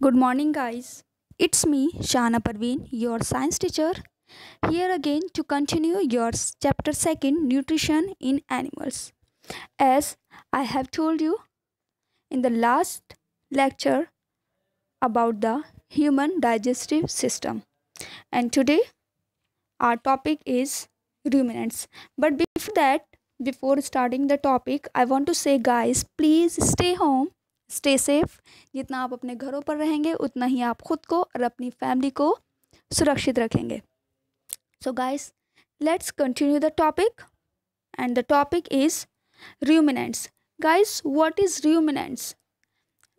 Good morning, guys. It's me, Shana Parveen, your science teacher, here again to continue your chapter 2 Nutrition in Animals. As I have told you in the last lecture about the human digestive system, and today our topic is ruminants. But before that, before starting the topic, I want to say, guys, please stay home, stay safe. जितना आप अपने घरों पर रहेंगे उतना ही आप खुद को और अपनी फैमिली को सुरक्षित रखेंगे. So guys, let's continue the topic, and the topic is ruminants. Guys, what is ruminants?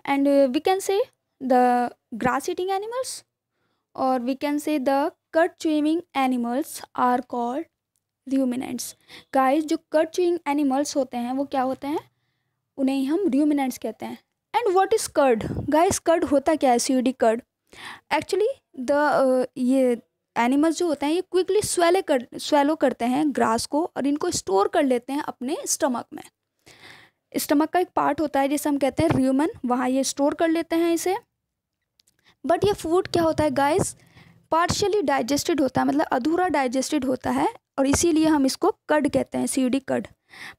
And we can say the grass eating animals, or we can say the cud chewing animals are called ruminants. Guys, जो cud chewing animals होते हैं वो क्या होते हैं, उन्हें हम ruminants कहते हैं. And what is curd? Guys, curd होता क्या है? CUD curd. Actually the ये एनिमल्स जो होते हैं ये क्विकली स्वेलो करते हैं ग्रास को और इनको स्टोर कर लेते हैं अपने स्टमक में. स्टमक का एक पार्ट होता है जिसे हम कहते हैं र्यूमन, वहाँ ये स्टोर कर लेते हैं इसे. बट ये फूड क्या होता है गाइस, पार्शियली डाइजेस्टेड होता है, मतलब अधूरा डाइजेस्टेड होता है, और इसीलिए हम इसको कड कहते हैं, CUD कड.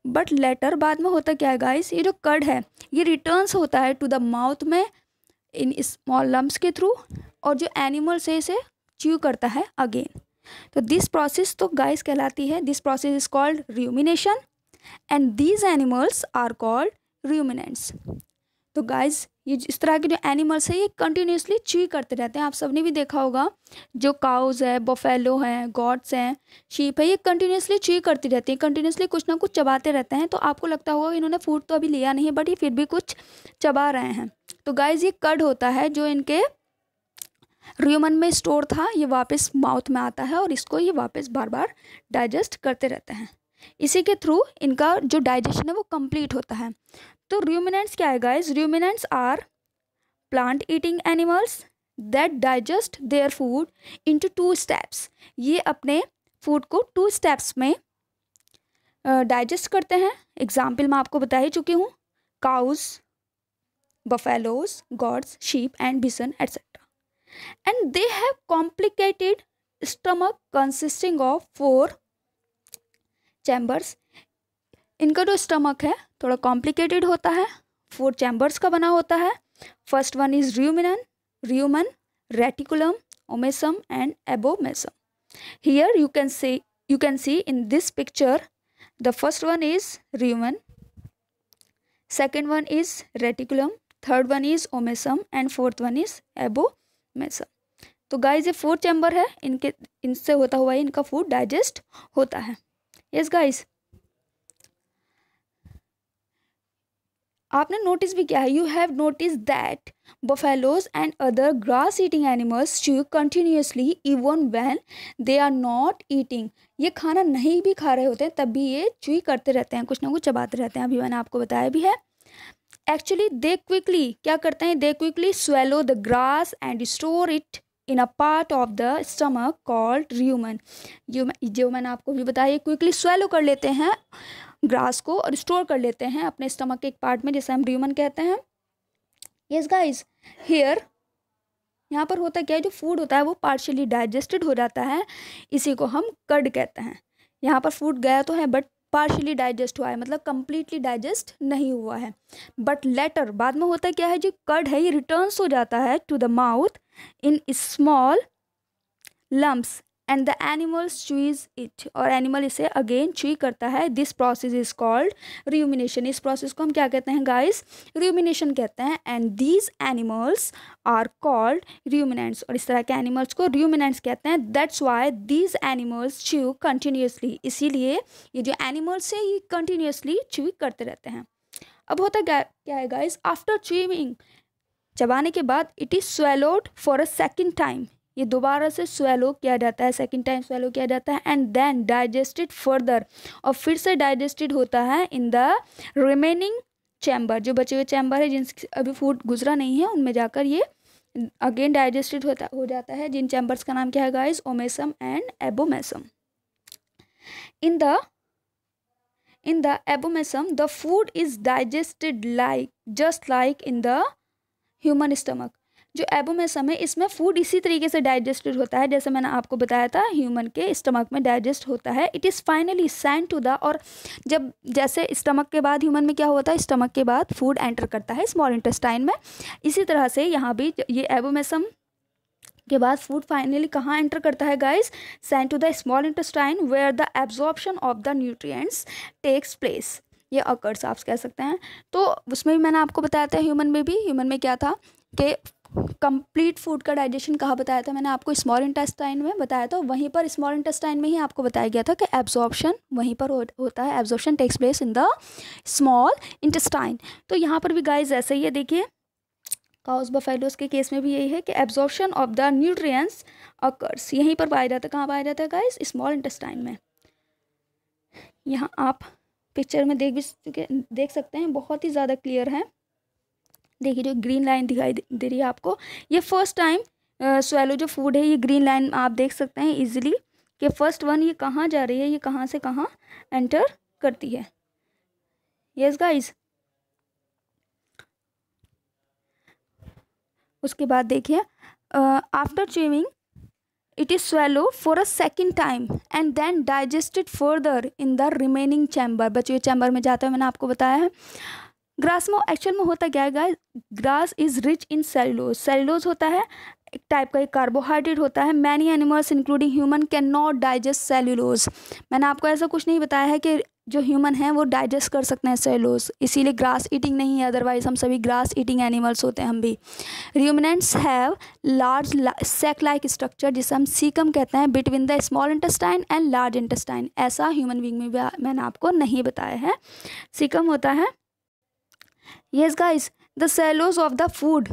बट लेटर बाद में होता क्या है गाइस, ये जो कड है ये रिटर्न्स होता है टू द माउथ में इन स्मॉल लम्प्स के थ्रू, और जो एनिमल से इसे च्यू करता है अगेन. तो दिस प्रोसेस तो गाइस कहलाती है, this process is called rumination, and these animals are called ruminants. तो गाइस ये इस तरह के जो एनिमल्स हैं ये कंटिन्यूसली च्यू करते रहते हैं. आप सबने भी देखा होगा, जो काउज है, बफेलो हैं, गॉड्स हैं, शीप है, ये कंटिन्यूसली च्यू करती रहती हैं, कंटिन्यूसली कुछ ना कुछ चबाते रहते हैं. तो आपको लगता होगा इन्होंने फूड तो अभी लिया नहीं है, बट ये फिर भी कुछ चबा रहे हैं. तो गाइस ये कड होता है जो इनके र्यूमन में स्टोर था, ये वापस माउथ में आता है और इसको ये वापस बार बार डाइजेस्ट करते रहते हैं. इसी के थ्रू इनका जो डाइजेशन है वो कंप्लीट होता है. तो रूमिनेंट्स क्या है guys, ruminants are plant eating animals that digest their food into 2 steps. ये अपने फूड को 2 स्टेप्स में डाइजेस्ट करते हैं. एग्जाम्पल मैं आपको बता ही चुकी हूँ, cows, buffaloes, goats, sheep and bison etcetera. And they have complicated stomach consisting of 4 chambers. इनका जो स्टमक है थोड़ा कॉम्प्लिकेटेड होता है, 4 चैम्बर्स का बना होता है. First one is र्यूमन, reticulum, omasum and abomasum. Here you can see in this picture, the first one is र्यूमन, second one is reticulum, third one is omesum and fourth one is abomasum. तो guys ये 4 chamber है, इनसे होता हुआ ही इनका food digest होता है. Yes guys, आपने नोटिस भी किया है, you have notice that buffaloes and other grass eating animals chew continuously even when they are not eating. ये खाना नहीं भी खा रहे होते हैं तब भी ये च्यू करते रहते हैं, कुछ ना कुछ चबाते रहते हैं. अभी मैंने आपको बताया भी है. एक्चुअली दे क्विकली क्या करते हैं, दे quickly swallow the grass and store it in a part of the stomach called र्यूमन. जो मैंने आपको भी बताया, क्विकली स्वेलो कर लेते हैं ग्रास को और स्टोर कर लेते हैं अपने स्टमक के एक पार्ट में, जिसे हम र्यूमन कहते हैं. यस गाइस, हियर यहाँ पर होता क्या है, जो फूड होता है वो पार्शियली डाइजेस्टेड हो जाता है, इसी को हम कड कहते हैं. यहाँ पर फूड गया तो है बट पार्शियली डाइजेस्ट हुआ है, मतलब कंप्लीटली डाइजेस्ट नहीं हुआ है. बट लेटर बाद में होता क्या है, जो कड है ये रिटर्न्स हो जाता है to the mouth in small lumps and the animals chews it, और एनिमल इसे अगेन च्यू करता है. This process is called rumination. इस प्रोसेस को हम क्या कहते हैं गाइस, रूमिनेशन कहते हैं. And these animals are called ruminants, और इस तरह के एनिमल्स को रूमिनेंट्स कहते हैं. That's why these animals chew continuously, इसीलिए ये जो एनिमल्स है ये कंटिन्यूसली च्यू करते रहते हैं. अब होता क्या है गाइस, आफ्टर च्यूइंग, चबाने के बाद it is swallowed for a second time, ये दोबारा से स्वेलो किया जाता है, सेकेंड टाइम स्वेलो किया जाता है. एंड देन डाइजेस्टेड फर्दर, और फिर से डाइजेस्टेड होता है इन द रिमेनिंग चैम्बर, जो बचे हुए चैम्बर है जिनसे अभी फूड गुजरा नहीं है उनमें जाकर ये अगेन डाइजेस्टेड हो जाता है. जिन चैम्बर्स का नाम क्या है guys, omasum and abomasum. In the abomesum, the food is digested just like in the human stomach. जो एबोमेसम है इसमें फूड इसी तरीके से डाइजेस्टेड होता है जैसे मैंने आपको बताया था ह्यूमन के स्टमक में डाइजेस्ट होता है। It is finally send to the, और जब जैसे स्टमक के बाद ह्यूमन में क्या होता है, स्टमक के बाद फूड एंटर करता है स्मॉल इंटेस्टाइन में, इसी तरह से यहाँ भी ये एबोमेसम के बाद फूड फाइनली कहाँ एंटर करता है guys, send to the small intestine where the absorption of the nutrients takes place, ये अकर्स आप कह सकते हैं। तो उसमें भी मैंने आपको बताया था ह्यूमन में भी, ह्यूमन में क्या था कि कंप्लीट फूड का डाइजेशन कहाँ बताया था मैंने आपको, स्मॉल इंटेस्टाइन में बताया था। वहीं पर स्मॉल इंटेस्टाइन में ही आपको बताया गया था कि एब्जॉर्प्शन वहीं पर होता है, absorption takes place in the small intestine. तो यहाँ पर भी गाइस ऐसे ही है, देखिए काउस बफेलोस के केस में भी यही है कि absorption of the nutrients occurs यहीं पर पाया जाता है। कहाँ पाया जाता है गाइस, स्मॉल इंटेस्टाइन में। यहाँ आप पिक्चर में देख सकते हैं, बहुत ही ज़्यादा क्लियर है। देखिए जो ग्रीन लाइन दिखाई दे रही है आपको, ये फर्स्ट टाइम स्वेलो जो फूड है, ये ग्रीन लाइन आप देख सकते हैं इजीली कि फर्स्ट वन ये कहाँ जा रही है, ये कहाँ से कहाँ एंटर करती है। यस गाइस, उसके बाद देखिए after chewing it is swallow for a second time and then digested further in the remaining chamber, बचे हुए चैम्बर में जाता है, मैंने आपको बताया है। ग्रास में एक्चुअल में होता क्या है guys, grass is rich in cellulose, cellulose होता है एक टाइप का, एक कार्बोहाइड्रेट होता है। Many animals including human can not digest cellulose, मैंने आपको ऐसा कुछ नहीं बताया है कि जो ह्यूमन है वो डाइजेस्ट कर सकते हैं सेलुलोज, इसीलिए ग्रास ईटिंग नहीं है, अदरवाइज हम सभी ग्रास ईटिंग एनिमल्स होते हैं हम भी। Ruminants have large sac like structure जिसे हम सीकम कहते हैं between the small intestine and large intestine, ऐसा ह्यूमन बींग में भी मैंने आपको नहीं बताया है, सीकम होता है। Yes guys, the cellulose of the food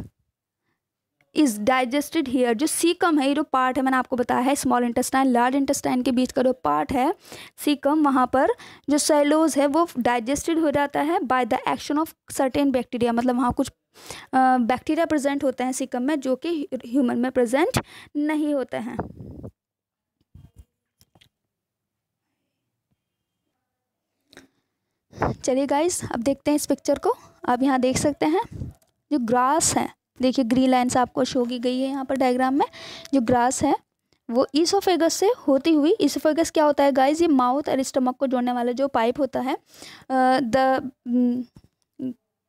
is digested here, जो सीकम है, ये जो पार्ट है मैंने आपको बताया है स्मॉल इंटेस्टाइन लार्ज इंटेस्टाइन के बीच का जो पार्ट है सीकम, वहाँ पर जो सेलुलोज है वो डाइजेस्टेड हो जाता है by the action of certain bacteria, मतलब वहाँ कुछ बैक्टीरिया प्रेजेंट होते हैं सीकम में जो कि ह्यूमन में प्रेजेंट नहीं होते हैं। चलिए गाइस, अब देखते हैं इस पिक्चर को। आप यहाँ देख सकते हैं जो ग्रास है, देखिए ग्रीन लाइन्स आपको शो की गई है यहाँ पर डायग्राम में। जो ग्रास है वो ईसोफेगस से होती हुई, ईसोफेगस क्या होता है गाइस, ये माउथ और स्टमक को जोड़ने वाला जो पाइप होता है, the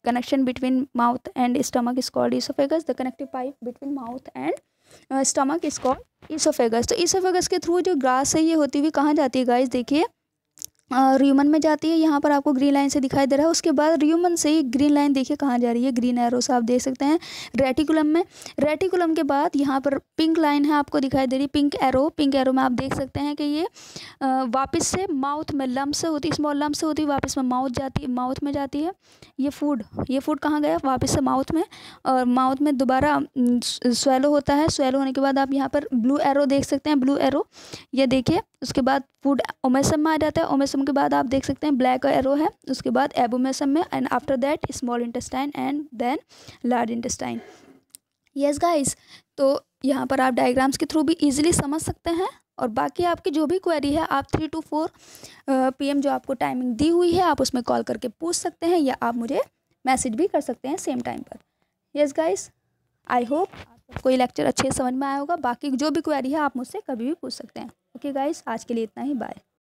connection between mouth and stomach is called oesophagus, the connective pipe between mouth and stomach is called oesophagus. तो ईसोफेगस के थ्रू जो ग्रास है ये होती हुई कहाँ जाती है गाइस, देखिए र्यूमन में जाती है, यहाँ पर आपको ग्रीन लाइन से दिखाई दे रहा है। उसके बाद र्यूमन से ही ग्रीन लाइन देखिए कहाँ जा रही है, ग्रीन एरो से आप देख सकते हैं रेटिकुलम में। रेटिकुलम के बाद यहाँ पर पिंक लाइन है आपको दिखाई दे रही, पिंक एरो में आप देख सकते हैं कि ये वापस से माउथ में लम्प से होती, स्मॉल लम्प से होती वापस में माउथ में जाती है। ये फूड कहाँ गया, वापस से माउथ में, और माउथ में दोबारा स्वेलो होता है। स्वेलो होने के बाद आप यहाँ पर ब्लू एरो देख सकते हैं, ब्लू एरो ये देखिए। उसके बाद फूड ओमेसम में आ जाता है, ओमेसम के बाद आप देख सकते हैं ब्लैक एरो है, उसके बाद एबोमेसम में, and after that small intestine and then large intestine. Yes guys, तो यहाँ पर आप डायग्राम्स के थ्रू भी इजीली समझ सकते हैं। और बाकी आपकी जो भी क्वेरी है आप 3 to 4 PM जो आपको टाइमिंग दी हुई है आप उसमें कॉल करके पूछ सकते हैं, या आप मुझे मैसेज भी कर सकते हैं सेम टाइम पर। यस गाइस, आई होप आपको ये लेक्चर अच्छे से समझ में आया होगा। बाकी जो भी क्वेरी है आप मुझसे कभी भी पूछ सकते हैं। ओके गाइस, आज के लिए इतना ही, बाय।